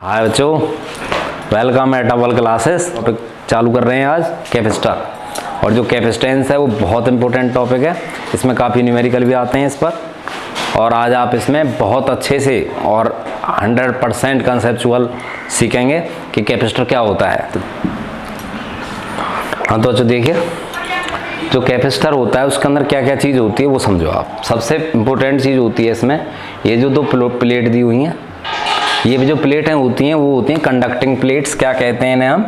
हाय बच्चों, welcome at our classes. Topic चालू कर रहे हैं आज कैपेसिटर। और जो कैपेसिटेंस है वो बहुत इंपॉर्टेंट टॉपिक है। इसमें काफ़ी न्यूमेरिकल भी आते हैं इस पर, और आज आप इसमें बहुत अच्छे से और 100% कंसेप्चुअल सीखेंगे कि कैपेसिटर क्या होता है। हाँ तो देखिए, जो कैपेसिटर होता है उसके अंदर क्या क्या चीज़ होती है वो समझो आप। सबसे इम्पोर्टेंट चीज़ होती है इसमें ये जो दो प्लेट दी हुई हैं, ये जो प्लेटें होती हैं वो होती हैं कंडक्टिंग प्लेट्स। क्या कहते हैं इन्हें हम?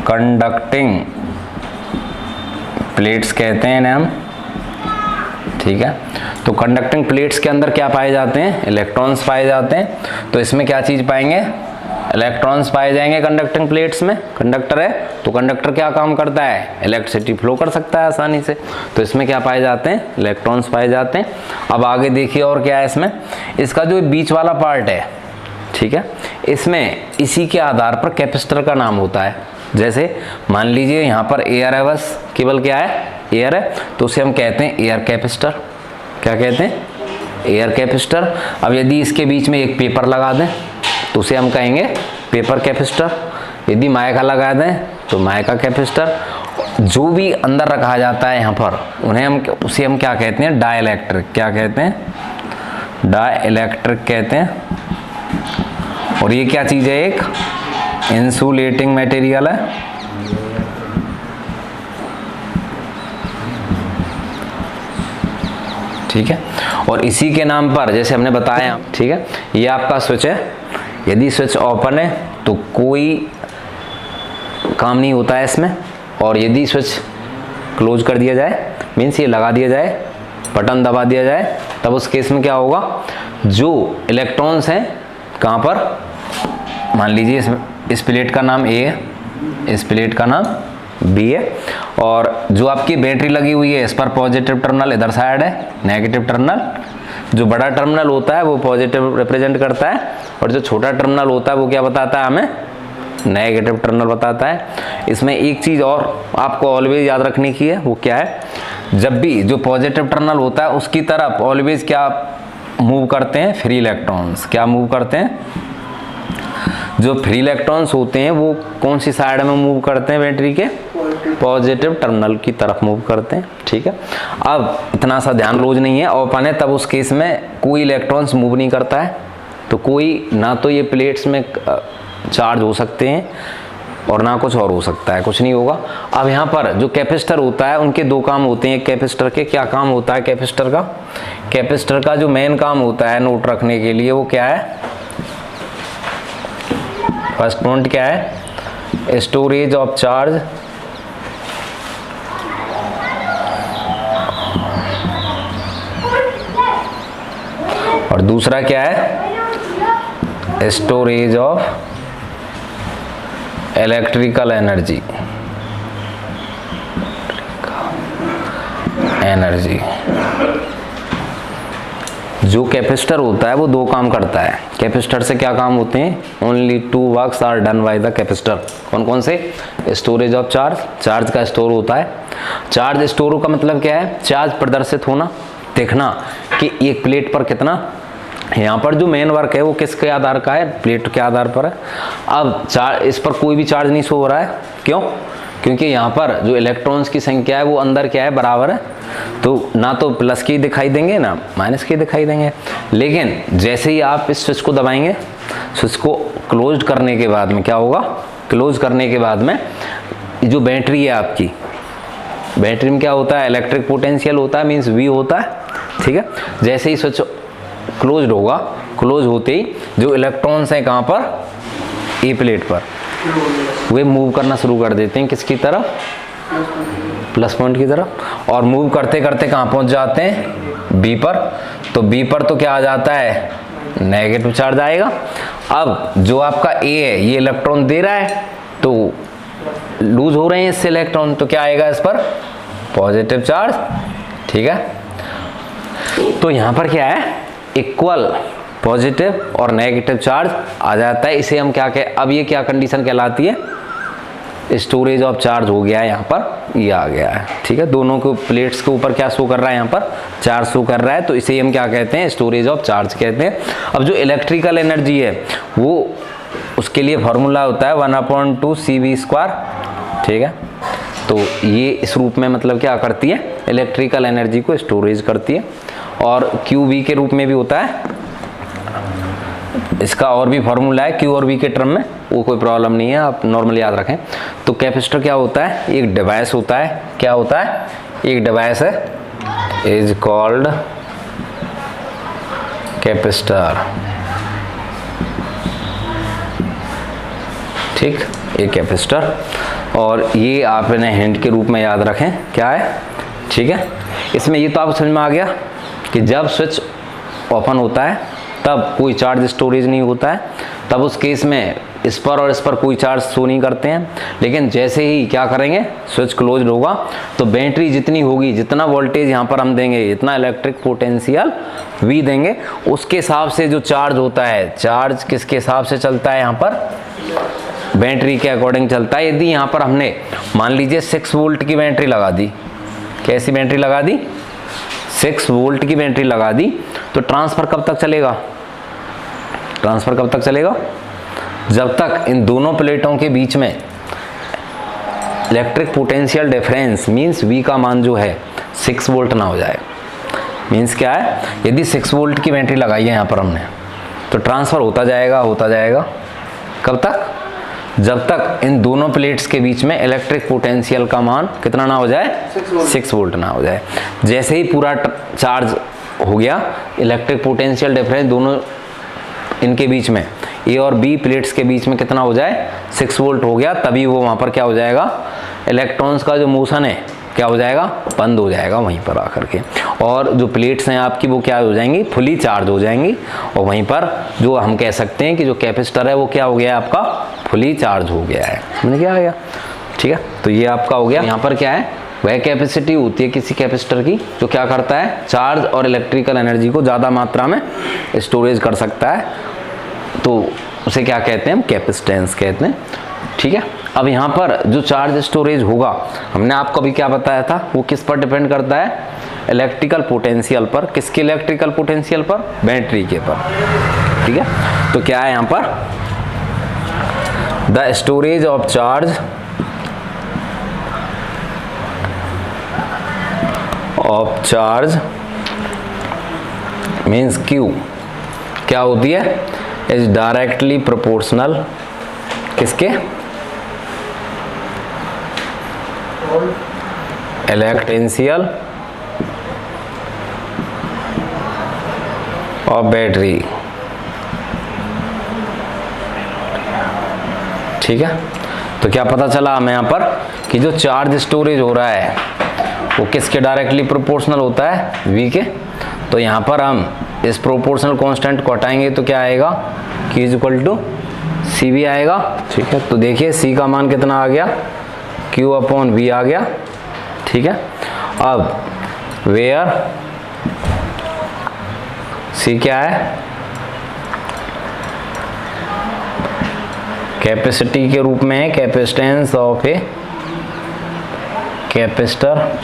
कंडक्टिंग प्लेट्स कहते हैं इन्हें हम, ठीक है। तो कंडक्टिंग प्लेट्स के अंदर क्या पाए जाते हैं? इलेक्ट्रॉन्स पाए जाते हैं। तो इसमें क्या चीज़ पाएंगे? इलेक्ट्रॉन्स पाए जाएंगे कंडक्टिंग प्लेट्स में। कंडक्टर है तो कंडक्टर क्या काम करता है? इलेक्ट्रिसिटी फ्लो कर सकता है आसानी से। तो इसमें क्या पाए जाते हैं? इलेक्ट्रॉन्स पाए जाते हैं। अब आगे देखिए और क्या है इसमें। इसका जो बीच वाला पार्ट है, ठीक है, इसमें इसी के आधार पर कैपेसिटर का नाम होता है। जैसे मान लीजिए यहाँ पर एयर है, बस केवल क्या है? एयर है, तो उसे हम कहते हैं एयर कैपेसिटर। क्या कहते हैं? Air capacitor. अब यदि इसके बीच में एक पेपर लगा दें तो उसे हम कहेंगे पेपर कैपेसिटर। यदि माइका लगा दें तो माइका कैपेसिटर। जो भी अंदर रखा जाता है यहाँ पर उसे हम क्या कहते हैं? डाइलेक्ट्रिक। क्या कहते हैं? डाइलेक्ट्रिक कहते हैं। और ये क्या चीज़ है? एक इंसुलेटिंग मटेरियल है। ठीक है। और इसी के नाम पर जैसे हमने बताया, ठीक है, ये आपका स्विच है। यदि स्विच ओपन है तो कोई काम नहीं होता है इसमें, और यदि स्विच क्लोज कर दिया जाए, मीन्स ये लगा दिया जाए, बटन दबा दिया जाए, तब उस केस में क्या होगा? जो इलेक्ट्रॉन्स हैं कहाँ पर, मान लीजिए इस प्लेट का नाम ए है, इस प्लेट का नाम बी है, और जो आपकी बैटरी लगी हुई है इस पर पॉजिटिव टर्मिनल इधर साइड है, नेगेटिव टर्मिनल। जो बड़ा टर्मिनल होता है वो पॉजिटिव रिप्रेजेंट करता है, और जो छोटा टर्मिनल होता है वो क्या बताता है हमें? नेगेटिव टर्मिनल बताता है। इसमें एक चीज़ और आपको ऑलवेज याद रखने की है, वो क्या है? जब भी जो पॉजिटिव टर्मिनल होता है उसकी तरफ ऑलवेज क्या मूव करते हैं? Free electrons. क्या मूव करते हैं? जो फ्री इलेक्ट्रॉन्स होते हैं वो कौन सी साइड में मूव करते हैं? बैटरी के पॉजिटिव टर्मिनल की तरफ मूव करते हैं, ठीक है। अब इतना सा ध्यान रोज नहीं है, ओपन है, तब उस केस में कोई इलेक्ट्रॉन्स मूव नहीं करता है। तो कोई ना तो ये प्लेट्स में चार्ज हो सकते हैं और ना कुछ और हो सकता है, कुछ नहीं होगा। अब यहाँ पर जो कैपेसिटर होता है उनके दो काम होते हैं कैपेसिटर के। क्या काम होता है कैपेसिटर का? कैपेसिटर का जो मेन काम होता है नोट रखने के लिए वो क्या है? फर्स्ट पॉइंट क्या है? Storage of charge. और दूसरा क्या है? Storage of electrical energy. जो कैपेसिटर होता है वो दो काम करता है। कैपेसिटर से क्या काम होते हैं? Only 2 works are done by the capacitor. कौन कौन से? स्टोरेज ऑफ चार्ज, चार्ज का स्टोर होता है। चार्ज स्टोर का मतलब क्या है? चार्ज प्रदर्शित होना, देखना कि एक प्लेट पर कितना। यहाँ पर जो मेन वर्क है वो किसके आधार का है? प्लेट के आधार पर है। अब चार्ज, इस पर कोई भी चार्ज नहीं शो हो रहा है। क्यों? क्योंकि यहाँ पर जो इलेक्ट्रॉन्स की संख्या है वो अंदर क्या है? बराबर है। तो ना तो प्लस की दिखाई देंगे ना माइनस की दिखाई देंगे। लेकिन जैसे ही आप इस स्विच को दबाएंगे, स्विच को क्लोज करने के बाद में क्या होगा? क्लोज करने के बाद में जो बैटरी है आपकी, बैटरी में क्या होता है? इलेक्ट्रिक पोटेंशियल होता है, मीन्स V होता है, ठीक है। जैसे ही स्विच क्लोज होगा, क्लोज होते ही जो इलेक्ट्रॉन्स हैं कहाँ पर? ए प्लेट पर, वे मूव करना शुरू कर देते हैं किसकी तरफ? प्लस पॉइंट की तरफ। और मूव करते करते कहाँ पहुँच जाते हैं? बी पर। तो बी पर तो क्या आ जाता है? नेगेटिव चार्ज आएगा। अब जो आपका ए है ये इलेक्ट्रॉन दे रहा है तो लूज हो रहे हैं इससे इलेक्ट्रॉन, तो क्या आएगा इस पर? पॉजिटिव चार्ज, ठीक है। तो यहाँ पर क्या है? इक्वल पॉजिटिव और नेगेटिव चार्ज आ जाता है। इसे हम क्या कह, अब ये क्या कंडीशन कहलाती है? स्टोरेज ऑफ चार्ज हो गया है, यहाँ पर ये आ गया है। ठीक है, दोनों को प्लेट्स के ऊपर क्या शो कर रहा है, यहाँ पर चार्ज शो कर रहा है, तो इसे हम क्या कहते हैं, स्टोरेज ऑफ चार्ज कहते हैं। अब जो इलेक्ट्रिकल एनर्जी है वो उसके लिए फॉर्मूला होता है 1/2 CV²। ठीक है, तो ये इस रूप में मतलब क्या करती है, इलेक्ट्रिकल एनर्जी को स्टोरेज करती है। और QV के रूप में भी होता है, इसका और भी फॉर्मूला है Q और V के टर्म में, वो कोई प्रॉब्लम नहीं है, आप नॉर्मली याद रखें। तो कैपेसिटर क्या होता है, एक डिवाइस होता है, क्या होता है, एक डिवाइस है, इज कॉल्ड कैपेसिटर। ठीक, एक कैपेसिटर, और ये आप इन्हें हिंट के रूप में याद रखें क्या है। ठीक है, इसमें ये तो आप समझ में आ गया कि जब स्विच ओपन होता है तब कोई चार्ज स्टोरेज नहीं होता है, तब उस केस में इस पर और इस पर कोई चार्ज शो नहीं करते हैं। लेकिन जैसे ही क्या करेंगे, स्विच क्लोज होगा तो बैटरी जितनी होगी, जितना वोल्टेज यहाँ पर हम देंगे, जितना इलेक्ट्रिक पोटेंशियल V देंगे, उसके हिसाब से जो चार्ज होता है, चार्ज किसके हिसाब से चलता है, यहाँ पर बैटरी के अकॉर्डिंग चलता है। यदि यहाँ पर हमने मान लीजिए 6 वोल्ट की बैटरी लगा दी, कैसी बैटरी लगा दी, 6 वोल्ट की बैटरी लगा दी, तो ट्रांसफर कब तक चलेगा, ट्रांसफर कब तक चलेगा, जब तक इन दोनों प्लेटों के बीच में electric potential difference means V का मान जो है 6 वोल्ट ना हो जाए। मींस क्या है, यदि 6 वोल्ट की बैटरी लगाई है यहाँ पर हमने, तो ट्रांसफर होता जाएगा, होता जाएगा, कब तक, जब तक इन दोनों प्लेट्स के बीच में इलेक्ट्रिक पोटेंशियल का मान कितना ना हो जाए, 6 वोल्ट ना हो जाए। जैसे ही पूरा चार्ज हो गया, इलेक्ट्रिक पोटेंशियल डिफरेंस दोनों इनके बीच में, A और B प्लेट्स के बीच में कितना हो जाए, 6 वोल्ट हो गया, तभी वो वहाँ पर क्या हो जाएगा, इलेक्ट्रॉन्स का जो मोशन है क्या हो जाएगा, बंद हो जाएगा वहीं पर आकर के, और जो प्लेट्स हैं आपकी वो क्या हो जाएंगी, फुली चार्ज हो जाएंगी, और वहीं पर जो हम कह सकते हैं कि जो कैपेसिटर है वो क्या हो गया है, आपका फुली चार्ज हो गया है। समझ क्या आ गया। ठीक है, तो ये आपका हो गया। यहाँ पर क्या है, वह कैपेसिटी होती है किसी कैपेसिटर की जो क्या करता है, चार्ज और इलेक्ट्रिकल एनर्जी को ज़्यादा मात्रा में स्टोरेज कर सकता है, तो उसे क्या कहते हैं, हम कैपेसिटेंस कहते हैं। ठीक है, अब यहाँ पर जो चार्ज स्टोरेज होगा, हमने आपको अभी क्या बताया था, वो किस पर डिपेंड करता है, इलेक्ट्रिकल पोटेंशियल पर। किसके इलेक्ट्रिकल पोटेंशियल पर, बैटरी के पर। ठीक है, तो क्या है यहाँ पर, the storage of charge means Q क्या होती है, इज डायरेक्टली प्रोपोर्शनल किसके, इलेक्ट्रिशियल और बैटरी। ठीक है, तो क्या पता चला हमें यहाँ पर कि जो चार्ज स्टोरेज हो रहा है वो किसके डायरेक्टली प्रोपोर्शनल होता है, V के। तो यहाँ पर हम इस प्रोपोर्शनल कांस्टेंट को हटाएंगे तो क्या आएगा, Q = CV आएगा। ठीक है, तो देखिए C का मान कितना आ गया, Q/V आ गया। ठीक है, अब वेयर C क्या है, कैपेसिटी के रूप में है, कैपेसिटेंस ऑफ ए कैपेसिटर।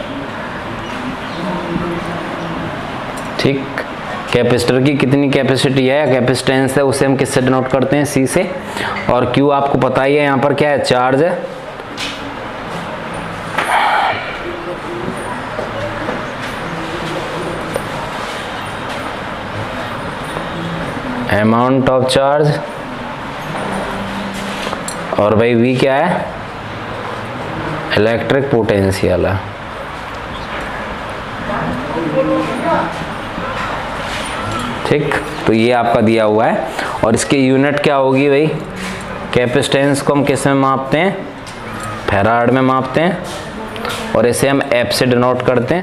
ठीक, कैपेसिटर की कितनी कैपेसिटी है, कैपेसिटेंस है, उसे हम किससे डिनोट करते हैं, C से। और Q आपको पता ही है, यहाँ पर क्या है, चार्ज है। अमाउंट ऑफ चार्ज, और भाई V क्या है, इलेक्ट्रिक पोटेंशियल है। ठीक, तो ये आपका दिया हुआ है, और इसकी यूनिट क्या होगी भाई, कैपेसिटेंस को हम किस में मापते हैं, फैराड में मापते हैं, और इसे हम F से डिनोट करते हैं।